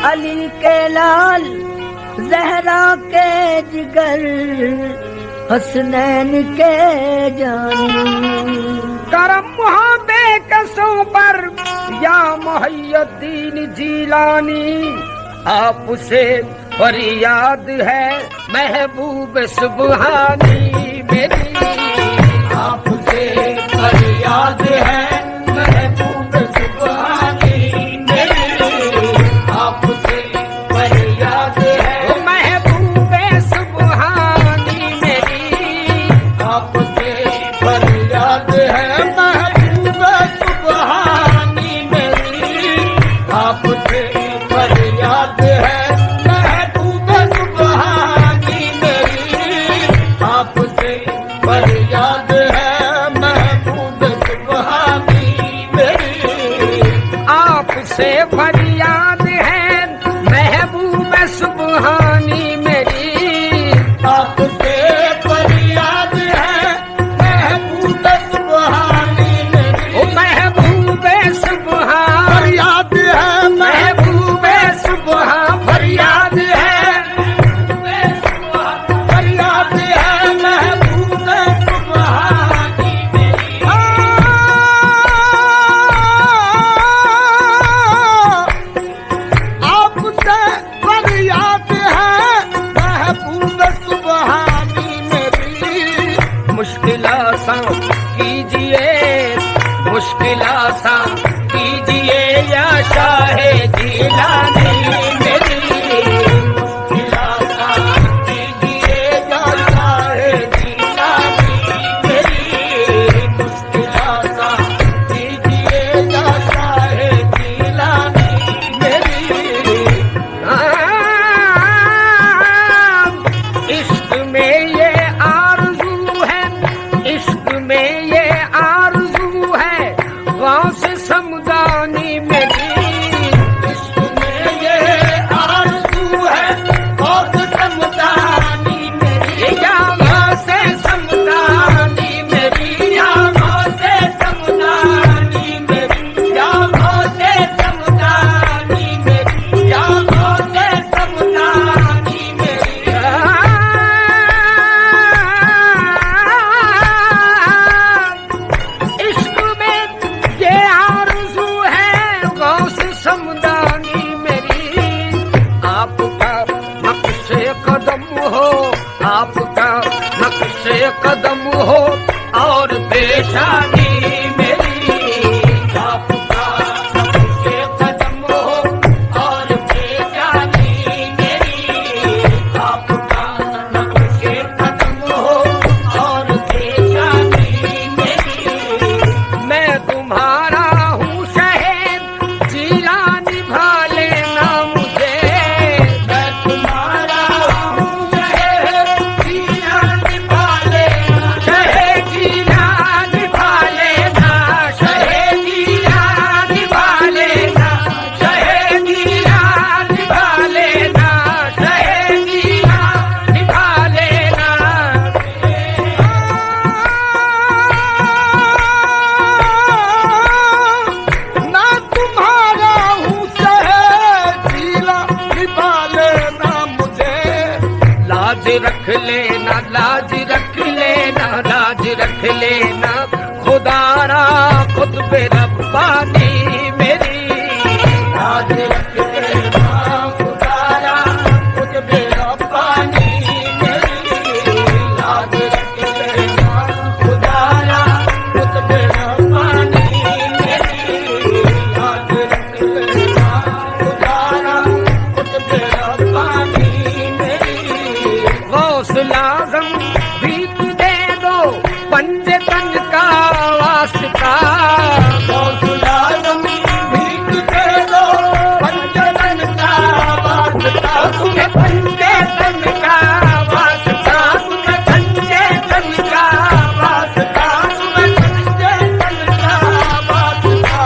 अली के लाल जहरा के जिगर हसनैन के जानी। करम बेकसों पर या मुहय्यद्दीन जीलानी, आपसे फरियाद है महबूब सुबहानी मेरी। आपसे फरियाद है महबूब सुबहानी मेरी। आपसे फरियाद है महबूब सुबहानी मेरी। आपसे फरियाद है महबूब सुबहानी मेरी। आपसे फरियाद है महबूब सुबहानी मेरी। आपसे फरियाद है महबूब सुबहानी मेरी। आपसे फरियाद है महबूब सुबहानी मेरी। आपसे फरियाद है महबूब सुबहानी मेरी। ओ महबूब सुबहान फरियाद है महबूब सुबहान फरियाद है। फरियाद है महबूब सुबहानी मेरी। आपसे फरियाद है महबूब सुबहानी मेरी। मुश्किल आसान कीजिए, मुश्किल आसान कीजिए या शाहे जिलानी मेरी। खिलासा कीजिए या शाहे जिलानी मेरी। खिलासा कीजिए या शाहे जिलानी मेरी। इश्क में ये आरज़ू है, इश्क में ये आरज़ू है गौस समदानी मेरी। इश्क में ये आरज़ू है गौस समदानी मेरी। या गौस समदानी मेरी। या गौस समदानी मेरी। या गौस समदानी मेरी। या गौस समदानी मेरी। इश्क में ये आरज़ू है गौस समदानी मेरी। आपका नक्शे कदम हो, आपका नक्शे कदम हो और पेशानी मेरी। आपका नक्शे कदम हो और बेजानी मेरी। आपका नक्शे कदम हो और बेजानी मेरी। मैं तुम्हारा हूँ शहर जिलानी भा लेना मुझे। मैं तुम्हारा हूँ शहर जिलानी भा लेना। शहर जिलानी भा लेना, शहर जिलानी भा लेना, शहर जिलानी भा लेना, शहर जिलानी भा लेना। मैं तुम्हारा हूँ शहर जिला निभा लेना मुझे। लाज रख लेना, लाज रख लेना, लाज रख लेना खुदारा खुद पे रब्बानी मेरी। लाज रख लेना खुदारा खुद बेरब्बानी मेरी। लाज रख लेना खुदारा खुद बेरब्बानी मेरी। लाज रख लेना खुदारा खुद बेरब्बानी मेरी। गौस लाजम भीख दे दो पंजे तन का वास्ता। गौस लाजम भीख दे दो पंचतन का वास्ता। तुम्हें पंजे तन का वास्ता, तुम्हें पंजे तन का वास्ता, तुम्हें पंजे तन का वास्ता।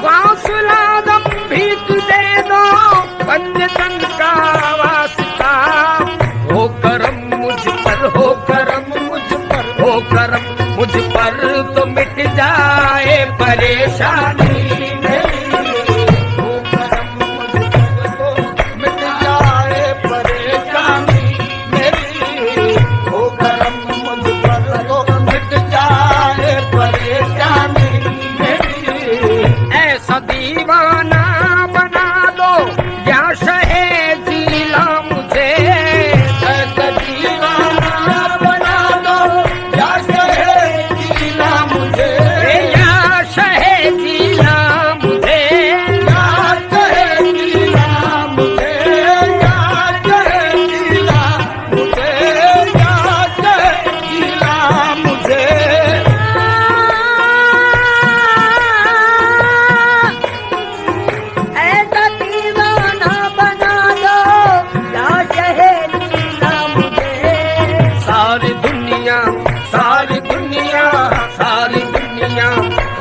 गौस लाजम भीख दे दो पंजे तन का वास्ता। हो करम मुझ पर, हो करम मुझ पर, हो करम मुझ पर तो मिट जाए परेशानी। ऐसा दीवाना बना दो या शहे जिला मुझे, ऐसा दीवाना बना दो या शहे जिला मुझे, या शहे जिला मुझे, या शहे जिला मुझे, या शहे जिला मुझे, या शहे जिला मुझे। ऐसा दीवाना बना दो या शहे जिला मुझे, सारी दुनिया सारी दुनिया सारी दुनिया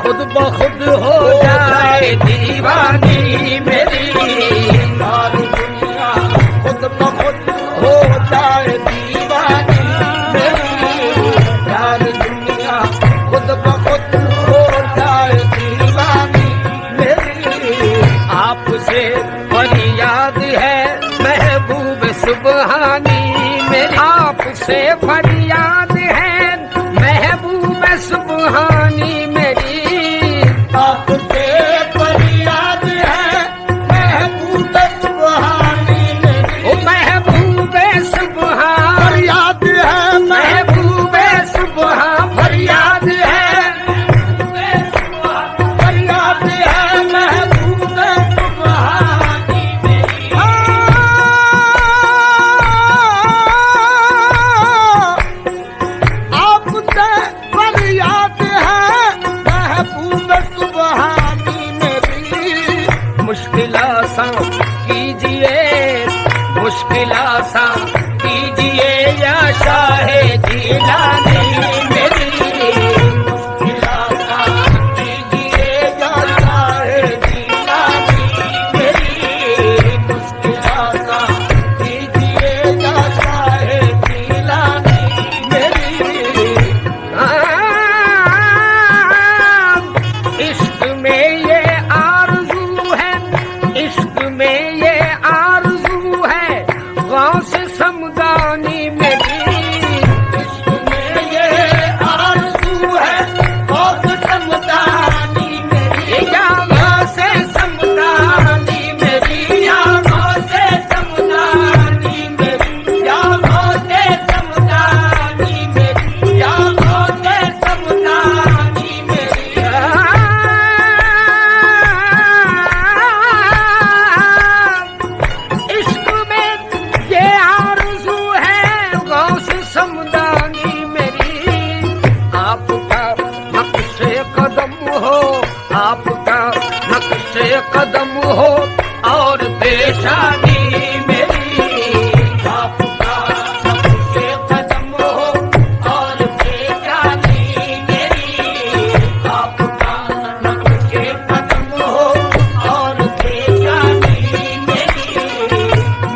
खुद ब खुद हो जाए दीवानी मेरी, सारी दुनिया खुद ब खुद हो जाए दीवानी मेरी, सारी दुनिया खुद ब खुद हो जाए दीवानी मेरी। आपसे फरियाद है महबूब सुबहानी मेरी, आपसे फरियाद है महबूब सुबहानी मेरी, आपसे फरियाद है महबूब सुबहानी मेरी, ओ महबूब सुबहान फरियाद है महबूब सुबहान फरियाद है, फरियाद है महबूब सुबहानी मेरी। आपसे फरियाद है महबूब सुबहानी मेरी, मुश्किल आसान कीजिए मुश्किल आसान कीजिए या शाहे जिलानी मेरी, खिलासा कीजिए या शाहे जिलानी मेरी, खिलासा कीजिए या शाहे जिलानी मेरी। इश्क में ये आरज़ू है, इश्क में ये आरज़ू है गौस समदानी मेरी, इश्क में ये आरज़ू है गौस समदानी मेरी, या गौस समदानी मेरी, या गौस समदानी मेरी, या गौस समदानी मेरी, या गौस समदानी मेरी। इश्क में ये आरज़ू है गौस समदानी मेरी, आपका नक्शे कदम हो, आपका नक्शे कदम हो और पेशानी मेरी, आपका नक्शे कदम हो और बेजानी मेरी, आपका नक्शे कदम हो और बेजानी मेरी।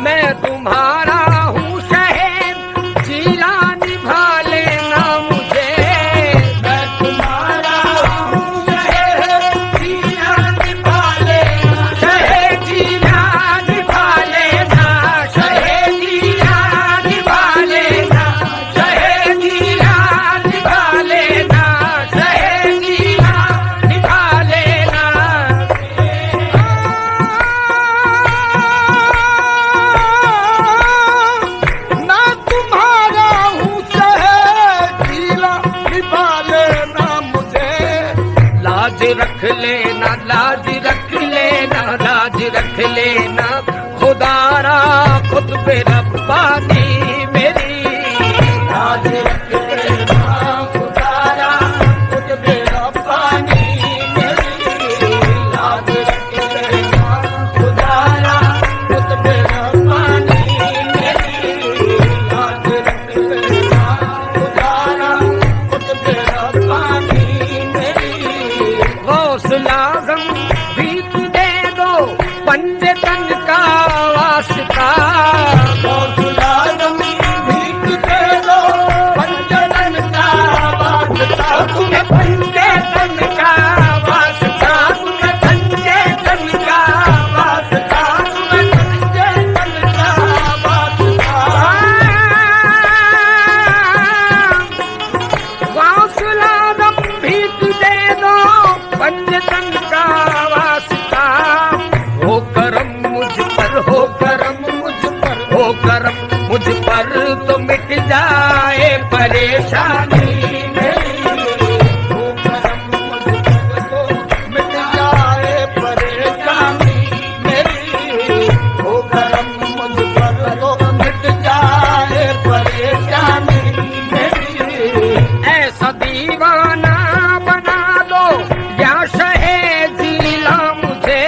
मैं तुम्हारा हूँ शहर जिला निभा लेना मुझे, मैं तुम्हारा हूँ शहर जिला निभा लेना, शहर जिला निभा लेना, शहर जिला निभा लेना, शहर जिला निभा लेना, शहर जिला निभा लेना। मैं तुम्हारा हूँ शहर जिला निभा लेना मुझे, लाज रख लेना लाज रख लेना लाज रख लेना खुदारा खुद पे रब्बानी मेरी, लाज रख लेना खुदारा खुद मेरा पानी मेरी, लाज रख लेना खुदारा खुद मेरा पानी मेरी, लाज रख लेना खुदारा खुद मेरा पानी मेरी। हौसला गम भीख दे दो पंजे तन का वास्ता, हौसला गमी भीख दे दो पंचतन का वास्ता, तुम्हें पंजे तन का वास्ता, तुम्हें पंजे तन का वास्ता, तुम्हें पंचतन का वास्ता। हौसला गम भीख दे दो पंजे तन का वास्ता, परेशानी मेरी। हो करम मुझ पर तो मिट जाए परेशानी मेरी। हो करम मुझ पर तो मिट जाए परेशानी मेरी। ऐसा दीवाना बना दो या शहे जिला मुझे।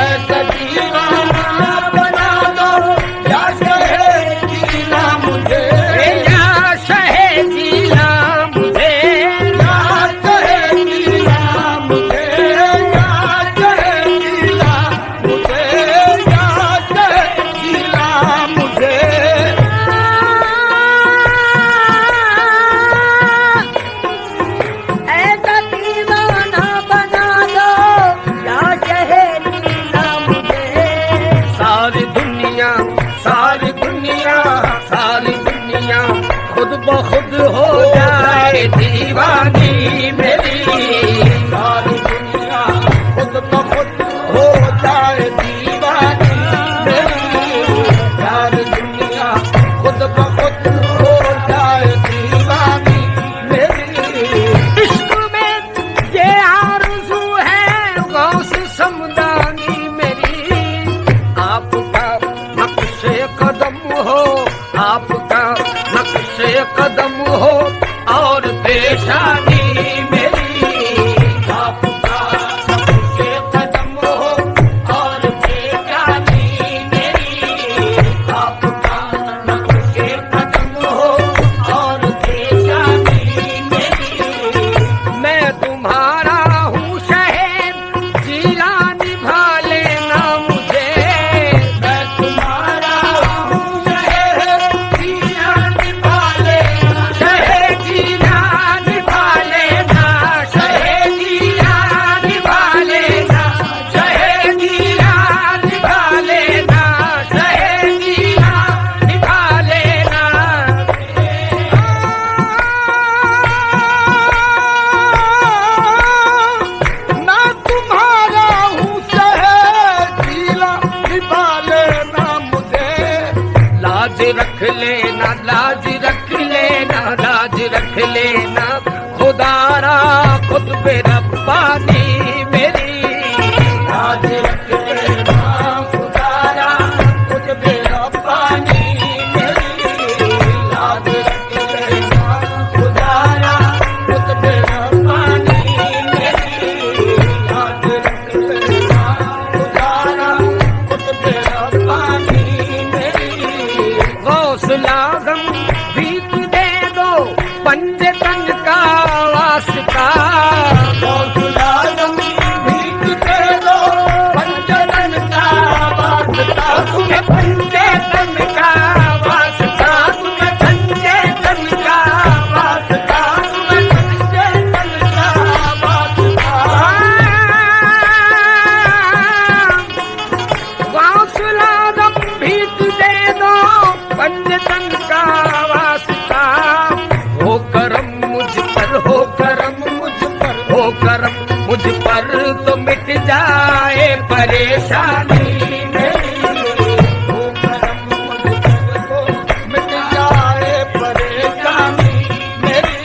ऐसा दीवाना बना दो या शहे जिला मुझे। या शहे जिला मुझे। या शहे जिला मुझे। या शहे जिला मुझे। या शहे जिला मुझे। ऐसा दीवाना बना दो या शहे जिला मुझे। सारी दुनिया सारी दुनिया सारी दुनिया खुद ब खुद हो जाए दीवानी मेरी। सारी दुनिया खुद ब खुद हो जाए दीवानी मेरी। सारी दुनिया खुद ब खुद हो जाए दीवानी मेरी। इश्क में ये आरज़ू है गौस समदानी मेरी। आपका नक्शे कदम हो आपका नक्शे कदम हो और पेशानी मेरी। आपका नक्शे कदम हो और बेजानी मेरी। आपका नक्शे कदम हो और बेजानी मेरी। मैं तुम्हारा हूँ शहर जिला निभा लेना मुझे। मैं तुम्हारा हूँ शहर जिला निभा लेना। शहर जिला निभा लेना शहर जिला निभा लेना शहर जिला निभा लेना शहर जिला निभा लेना। मैं तुम्हारा हूँ शहर जिला निभा लेना मुझे। लाज रख लेना लाज रख लेना लाज रख लेना खुदारा खुद पे रब्बानी मेरी। लाज रख लेना खुदारा खुद पे रब्बानी मेरी। लाज रख लेना खुदारा खुद पे रब्बानी मेरी। लाज रख लेना खुदारा खुद पे रब्बानी मेरी। हौसला गम भीख दे दो पंजे तन का वास्ता। हौसला गम भीख दे दो पंचतन का वास्ता। तुम्हें पंजे तन का वास्ता तुम्हें पंजे तन का वास्ता तुम्हें पंजे तन का वास्ता। हौसला गम भीख दे दो पंजे तन का वास्ता। हो करम मुझ पर हो करम मुझ पर हो करम मुझ पर तो मिट जाए परेशानी मेरी। हो करम मुझ पर तो मिट जाए परेशानी मेरी।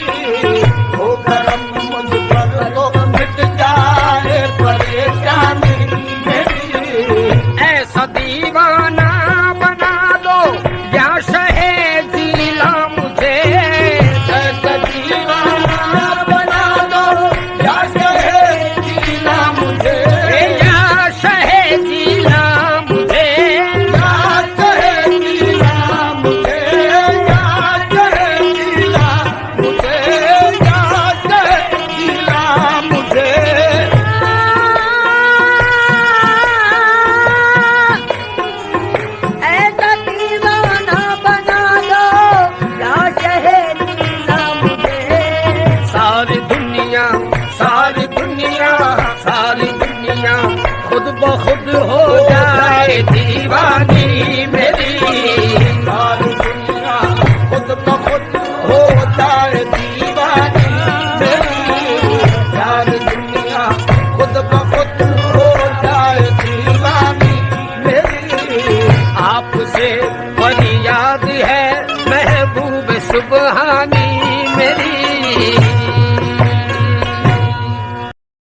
हो करम मुझ पर तो मिट जाए परेशानी मेरी। ऐसा दीवाना बना दो या शहे जिला मुझे। ऐसा दीवाना बना दो या शहे जिला मुझे। या शहे जिला मुझे। या शहे जिला मुझे। या शहे जिला मुझे। या शहे जिला मुझे। ऐसा दीवाना बना दो या शहे जिला मुझे। सारी दुनिया सारी दुनिया सारी दुनिया खुद ब खुद हो जाए दीवानी मेरी। सारी दुनिया खुद ब खुद हो जाए दीवानी मेरी। सारी दुनिया खुद ब खुद हो जाए दीवानी मेरी। आपसे फरियाद है महबूब सुबह